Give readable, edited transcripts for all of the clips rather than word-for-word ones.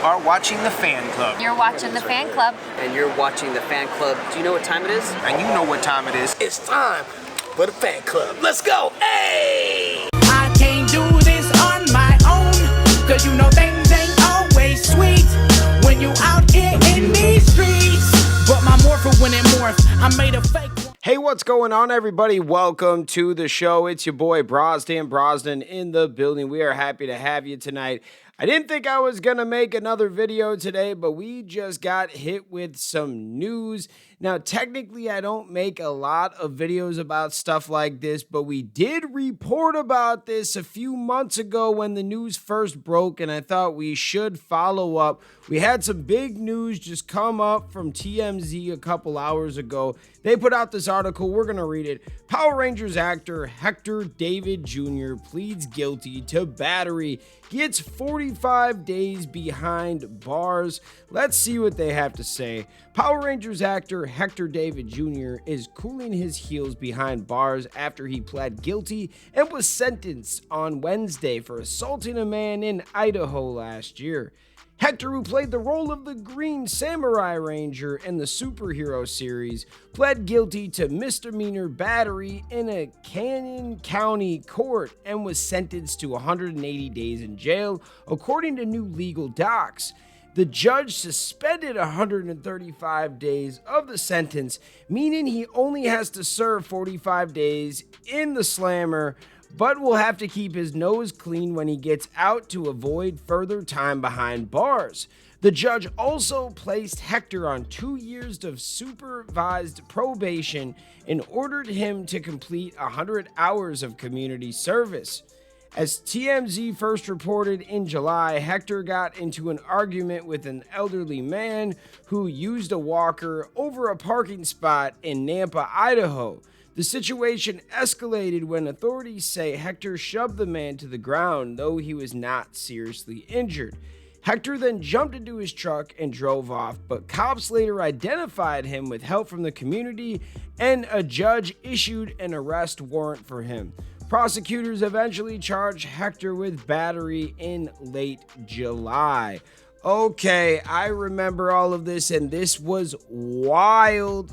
are watching the Fan Club. You're watching the Fan Club. And you're watching the Fan Club. Do you know what time it is? And you know what time it is. It's time for the Fan Club. Let's go. Hey! I can't do this on my own, cause you know things ain't always sweet when you out here in these streets. But my morpher when it morphed, I made a fake one. Hey, what's going on, everybody? Welcome to the show. It's your boy Brosnan in the building. We are happy to have you tonight. I didn't think I was going to make another video today, but we just got hit with some news. Now, technically, I don't make a lot of videos about stuff like this, but we did report about this a few months ago when the news first broke, and I thought we should follow up. We had some big news just come up from TMZ a couple hours ago. They put out this article. We're going to read it. Power Rangers actor Hector David Jr. pleads guilty to battery. Gets 45 days behind bars. Let's see what they have to say. Power Rangers actor Hector David Jr. is cooling his heels behind bars after he pled guilty and was sentenced on Wednesday for assaulting a man in Idaho last year. Hector, who played the role of the Green Samurai Ranger in the superhero series, pled guilty to misdemeanor battery in a Canyon County court and was sentenced to 180 days in jail, according to new legal docs. The judge suspended 135 days of the sentence, meaning he only has to serve 45 days in the slammer, but will have to keep his nose clean when he gets out to avoid further time behind bars. The judge also placed Hector on 2 years of supervised probation and ordered him to complete 100 hours of community service. As TMZ first reported in July, Hector got into an argument with an elderly man who used a walker over a parking spot in Nampa, Idaho. The situation escalated when authorities say Hector shoved the man to the ground, though he was not seriously injured. Hector then jumped into his truck and drove off, but cops later identified him with help from the community, and a judge issued an arrest warrant for him. Prosecutors eventually charged Hector with battery in late July. Okay, I remember all of this, and this was wild.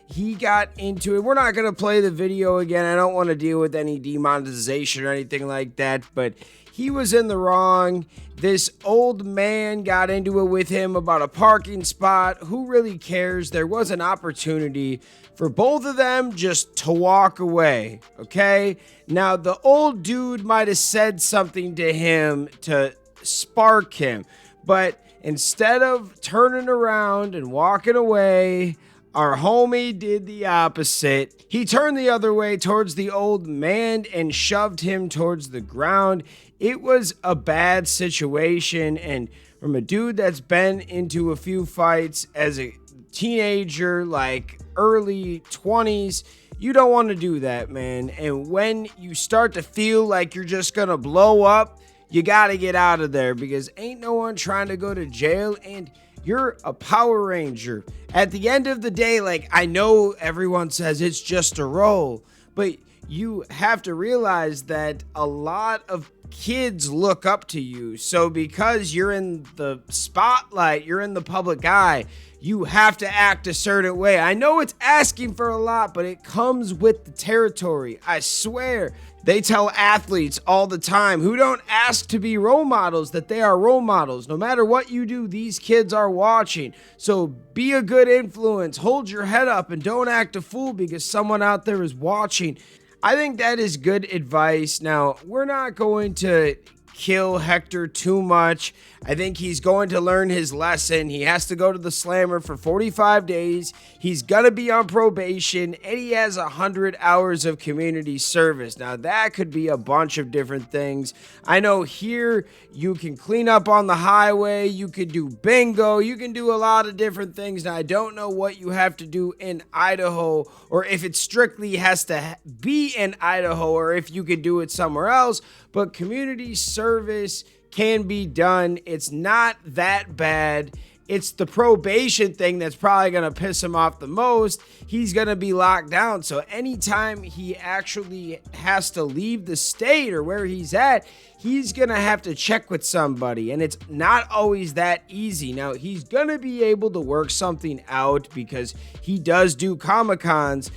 He got into it. We're not going to play the video again. I don't want to deal with any demonetization or anything like that, but he was in the wrong. This old man got into it with him about a parking spot. Who really cares? There was an opportunity for both of them just to walk away, okay? Now, the old dude might have said something to him to spark him, but instead of turning around and walking away, our homie did the opposite. He turned the other way towards the old man and shoved him towards the ground. It was a bad situation, and from a dude that's been into a few fights as a teenager, like early 20s, you don't want to do that, man. And when you start to feel like you're just gonna blow up, you gotta get out of there, because ain't no one trying to go to jail, and you're a Power Ranger. At the end of the day, like, I know everyone says it's just a role, but you have to realize that a lot of kids look up to you. So because you're in the spotlight, you're in the public eye, you have to act a certain way. I know it's asking for a lot, but it comes with the territory. I swear. They tell athletes all the time who don't ask to be role models that they are role models. No matter what you do, these kids are watching. So be a good influence. Hold your head up and don't act a fool because someone out there is watching. I think that is good advice. Now, we're not going to kill Hector too much. I think he's going to learn his lesson. He has to go to the slammer for 45 days. He's going to be on probation, and he has 100 hours of community service. Now, that could be a bunch of different things. I know here you can clean up on the highway. You could do bingo. You can do a lot of different things. Now, I don't know what you have to do in Idaho, or if it strictly has to be in Idaho, or if you could do it somewhere else, but community service can be done. It's not that bad. it's the probation thing that's probably going to piss him off the most. He's going to be locked down. So anytime he actually has to leave the state or where he's at, he's going to have to check with somebody. And it's not always that easy. Now, he's going to be able to work something out because he does do Comic-Cons,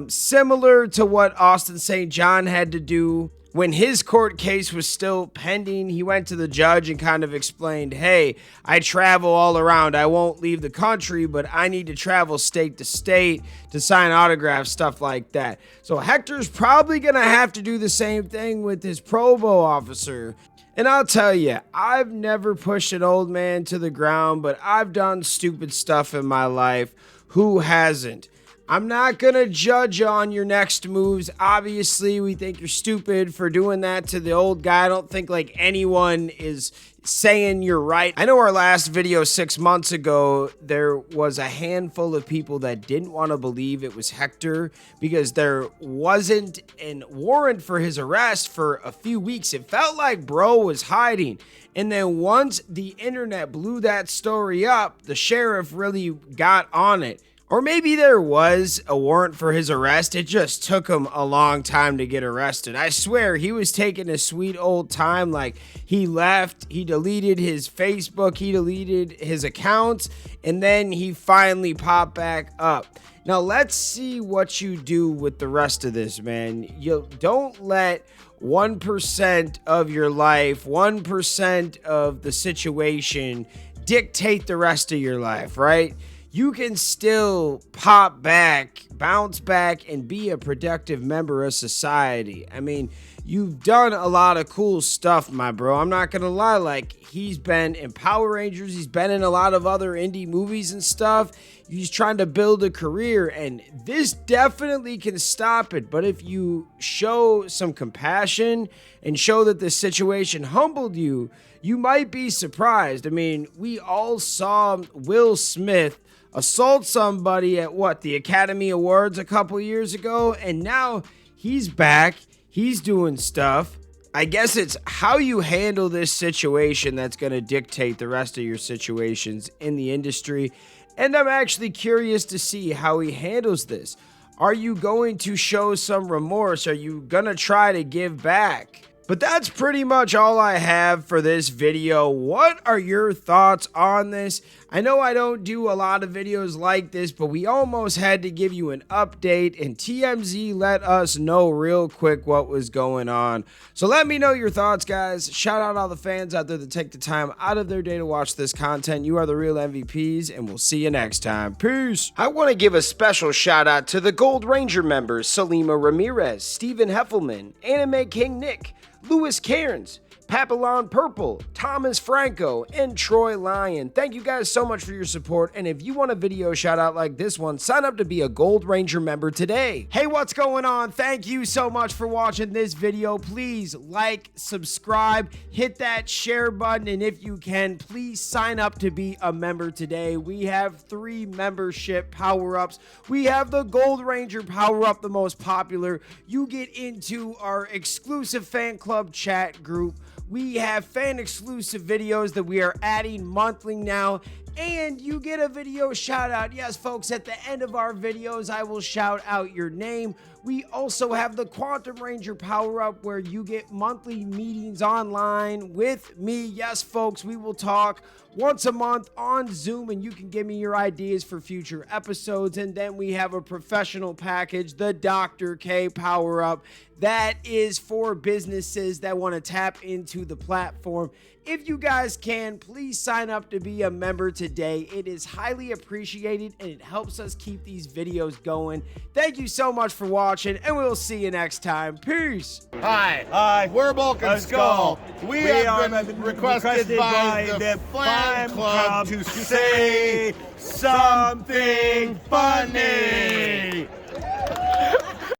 similar to what Austin St. John had to do when his court case was still pending. He went to the judge and kind of explained, hey, I travel all around. I won't leave the country, but I need to travel state to state to sign autographs, stuff like that. So Hector's probably going to have to do the same thing with his probo officer. And I'll tell you, I've never pushed an old man to the ground, but I've done stupid stuff in my life. Who hasn't? I'm not going to judge you on your next moves. Obviously, we think you're stupid for doing that to the old guy. I don't think like anyone is saying you're right. I know our last video 6 months ago, there was a handful of people that didn't want to believe it was Hector because there wasn't a warrant for his arrest for a few weeks. It felt like bro was hiding. And then once the internet blew that story up, the sheriff really got on it. Or maybe there was a warrant for his arrest. It just took him a long time to get arrested. I swear he was taking a sweet old time. Like he left, he deleted his Facebook, he deleted his accounts, and then he finally popped back up. Now let's see what you do with the rest of this, man. You don't let 1% of your life, 1% of the situation dictate the rest of your life, right? You can still pop back, bounce back, and be a productive member of society. I mean, you've done a lot of cool stuff, my bro. I'm not gonna lie, like, he's been in Power Rangers, he's been in a lot of other indie movies and stuff. He's trying to build a career, and this definitely can stop it. But if you show some compassion and show that this situation humbled you, you might be surprised. I mean, we all saw Will Smith assault somebody at the Academy Awards a couple years ago, and now he's back, he's doing stuff. I guess it's how you handle this situation that's going to dictate the rest of your situations in the industry, and I'm actually curious to see how he handles this. Are you going to show some remorse? Are you going to try to give back? But that's pretty much all I have for this video. What are your thoughts on this? I know I don't do a lot of videos like this, but we almost had to give you an update, and TMZ let us know real quick what was going on. So let me know your thoughts, guys. Shout out all the fans out there that take the time out of their day to watch this content. You are the real MVPs, and we'll see you next time. Peace. I want to give a special shout out to the Gold Ranger members, Salima Ramirez, Stephen Heffelman, Anime King Nick, Louis Cairns, Papillon Purple, Thomas Franco, and Troy Lyon. Thank you guys so much for your support, and if you want a video shout out like this one, sign up to be a Gold Ranger member today. Hey, what's going on? Thank you so much for watching this video. Please like, subscribe, hit that share button, and if you can, please sign up to be a member today. We have 3 membership power-ups. We have the Gold Ranger power-up, the most popular. You get into our exclusive fan club chat group. We have fan exclusive videos that we are adding monthly now, and you get a video shout out. Yes, folks, at the end of our videos, I will shout out your name. We also have the Quantum Ranger power up where you get monthly meetings online with me. Yes, folks, we will talk once a month on Zoom, and you can give me your ideas for future episodes. And then we have a professional package, the Dr. K power up. That is for businesses that want to tap into the platform. If you guys can, please sign up to be a member today. It is highly appreciated, and it helps us keep these videos going. Thank you so much for watching, and we'll see you next time. Peace. Hi, we're Bulk and Skull. We have been requested by the fan club to say something funny.